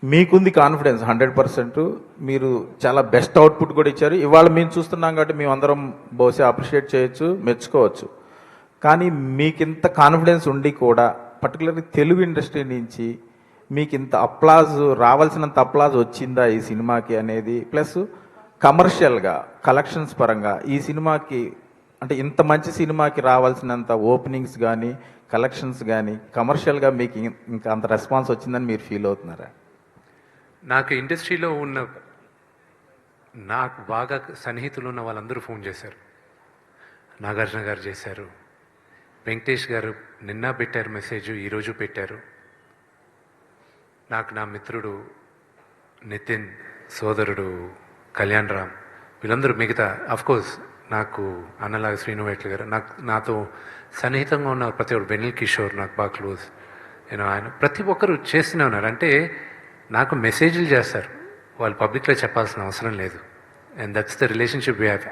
మీకుంది confidence 100%. మీరు చాలా best output కూడా ఇచ్చారు. ఇవాళ మేము చూస్తున్నాం కాబట్టి మేము అందరం బహుశా అప్రిషియేట్ చేయొచ్చు, మెచ్చుకోవచ్చు. కానీ మీకు ఇంత కాన్ఫిడెన్స్ ఉండి కూడా పర్టికులర్లీ తెలుగు ఇండస్ట్రీ నుంచి మీకు ఇంత అప్లాజ్, రావాల్సినంత అప్లాజ్ వచ్చిందా ఈ సినిమాకి అనేది, ప్లస్ కమర్షియల్గా కలెక్షన్స్ పరంగా ఈ సినిమాకి అంటే ఇంత మంచి సినిమాకి రావాల్సినంత ఓపెనింగ్స్ కానీ కలెక్షన్స్ కానీ కమర్షియల్గా మీకు ఇంకా అంత రెస్పాన్స్ వచ్చిందని మీరు ఫీల్ అవుతున్నారా? నాకు ఇండస్ట్రీలో ఉన్న నాకు బాగా సన్నిహితులు ఉన్న వాళ్ళందరూ ఫోన్ చేశారు. నాగార్జున గారు చేశారు, వెంకటేష్ గారు నిన్న పెట్టారు మెసేజ్, ఈరోజు పెట్టారు. నాకు నా మిత్రుడు నితిన్, సోదరుడు కళ్యాణ్ రామ్, వీళ్ళందరూ మిగతా అఫ్కోర్స్ నాకు అన్నలాగా శ్రీనువేట్ల గారు, నాతో సన్నిహితంగా ఉన్న ప్రతి ఒక్కరు, వెనిల్ కిషోర్ నాకు బాగా క్లోజ్. నేను ఆయన ప్రతి ఒక్కరు చేస్తూనే ఉన్నారు. అంటే నాకు మెసేజ్లు చేస్తారు, వాళ్ళు పబ్లిక్లో చెప్పాల్సిన అవసరం లేదు. And that's the relationship we have.